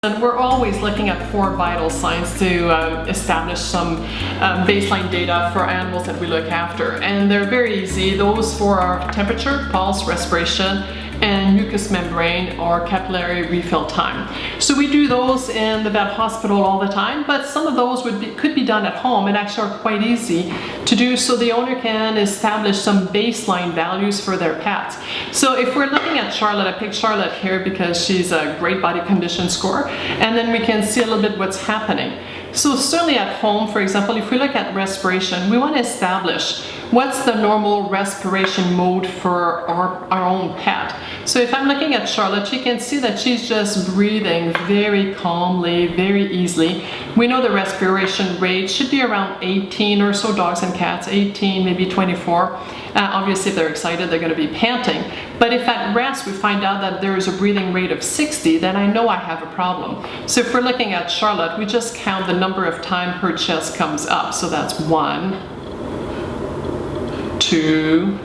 And we're always looking at 4 vital signs to establish some baseline data for animals that we look after. And they're very easy. Those 4 are temperature, pulse, respiration, and mucous membrane or capillary refill time. So we do those in the vet hospital all the time, but some of those could be done at home and actually are quite easy to do, so the owner can establish some baseline values for their pets. So if we're looking at Charlotte, I picked Charlotte here because she's a great body condition score, and then we can see a little bit what's happening. So certainly at home, for example, if we look at respiration, we want to establish what's the normal respiration mode for our own pet. So if I'm looking at Charlotte, you can see that she's just breathing very calmly, very easily. We know the respiration rate should be around 18 or so, dogs and cats, 18, maybe 24. Obviously, if they're excited, they're going to be panting. But if at rest we find out that there is a breathing rate of 60, then I know I have a problem. So if we're looking at Charlotte, we just count the number of times her chest comes up. So that's 1, 2,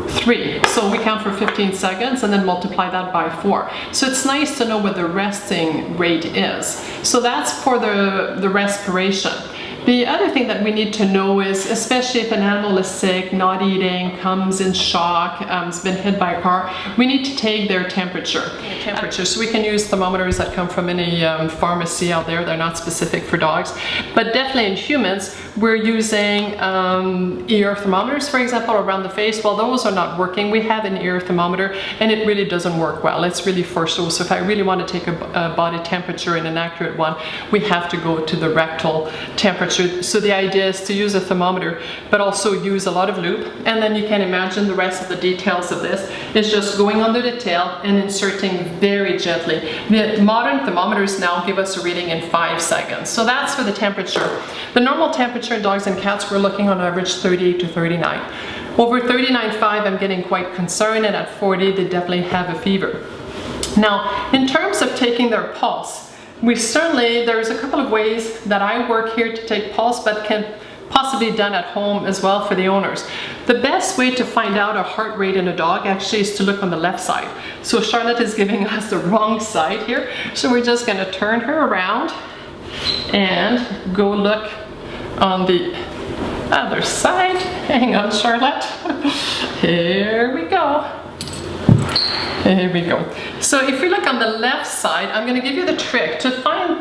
3. So we count for 15 seconds and then multiply that by 4. So it's nice to know what the resting rate is. So that's for the respiration. The other thing that we need to know is, especially if an animal is sick, not eating, comes in shock, has been hit by a car, we need to take their temperature. So we can use thermometers that come from any pharmacy out there. They're not specific for dogs. But definitely in humans, we're using ear thermometers, for example, around the face. Well, those are not working. We have an ear thermometer, and it really doesn't work well. It's really for show. So if I really want to take a body temperature and an accurate one, we have to go to the rectal temperature. So the idea is to use a thermometer, but also use a lot of lube. And then you can imagine the rest of the details of this is just going under the tail and inserting very gently. The modern thermometers now give us a reading in 5 seconds. So that's for the temperature. The normal temperature in dogs and cats, we're looking on average 38 to 39. Over 39.5, I'm getting quite concerned, and at 40, they definitely have a fever. Now, in terms of taking their pulse, there's a couple of ways that I work here to take pulse, but can possibly be done at home as well for the owners. The best way to find out a heart rate in a dog actually is to look on the left side. So Charlotte is giving us the wrong side here. So we're just going to turn her around and go look on the other side. Hang on, Charlotte. Here we go. Here we go. So if we look on the left side, I'm going to give you the trick to find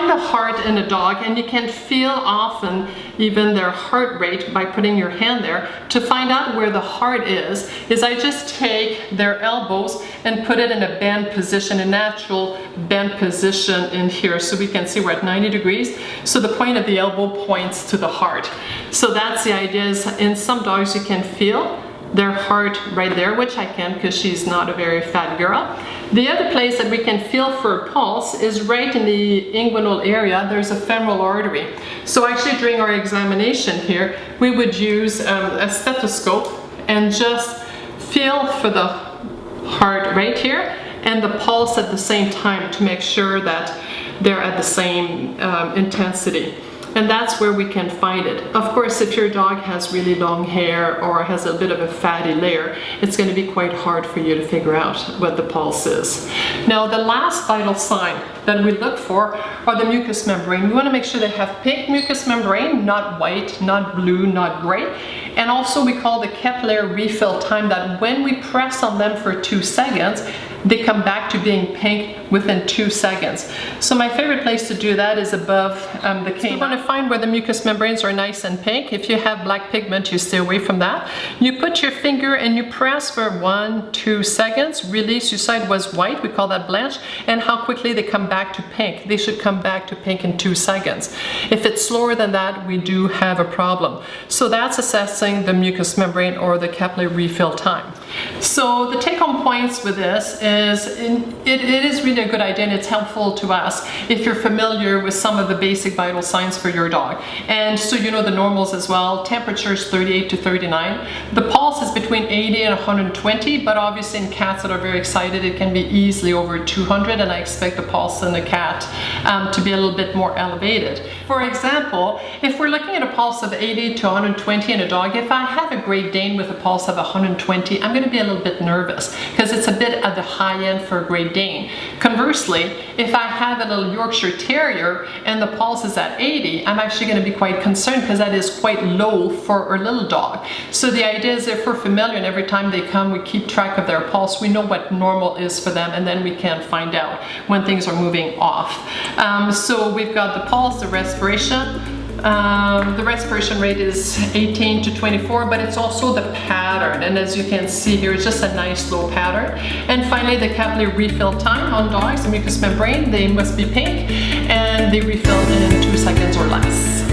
the heart in a dog, and you can feel often even their heart rate by putting your hand there. To find out where the heart is I just take their elbows and put it in a bend position, a natural bend position in here, so we can see we're at 90 degrees. So the point of the elbow points to the heart. So that's the idea. Is in some dogs you can feel their heart right there, which I can because she's not a very fat girl. The other place that we can feel for a pulse is right in the inguinal area. There's a femoral artery. So actually during our examination here, we would use a stethoscope and just feel for the heart right here and the pulse at the same time to make sure that they're at the same intensity. And that's where we can find it. Of course, if your dog has really long hair or has a bit of a fatty layer, it's going to be quite hard for you to figure out what the pulse is. Now, the last vital sign that we look for are the mucous membrane. We want to make sure they have pink mucous membrane, not white, not blue, not gray. And also we call the capillary refill time, that when we press on them for 2 seconds, they come back to being pink within 2 seconds. So my favorite place to do that is above the canine. So you want to find where the mucous membranes are nice and pink. If you have black pigment, you stay away from that. You put your finger and you press for 1-2 seconds. Release, your side was white, we call that blanch, and how quickly they come back to pink. They should come back to pink in 2 seconds. If it's slower than that, we do have a problem. So that's assessing the mucous membrane or the capillary refill time. So the take-home points with this is it is really a good idea, and it's helpful to us if you're familiar with some of the basic vital signs for your dog. And so you know the normals as well. Temperature is 38 to 39. The pulse is between 80 and 120, but obviously in cats that are very excited, it can be easily over 200, and I expect the pulse in the cat to be a little bit more elevated. For example, if we're looking at a pulse of 80 to 120 in a dog, if I have a Great Dane with a pulse of 120, I'm going going to be a little bit nervous because it's a bit at the high end for a Great Dane. Conversely, if I have a little Yorkshire Terrier and the pulse is at 80, I'm actually going to be quite concerned because that is quite low for a little dog. So the idea is if we're familiar and every time they come we keep track of their pulse, we know what normal is for them, and then we can find out when things are moving off. So we've got the pulse, the respiration. The respiration rate is 18 to 24, but it's also the pattern, and as you can see here, it's just a nice low pattern. And finally, the capillary refill time on dogs, the mucous membrane, they must be pink, and they refill in 2 seconds or less.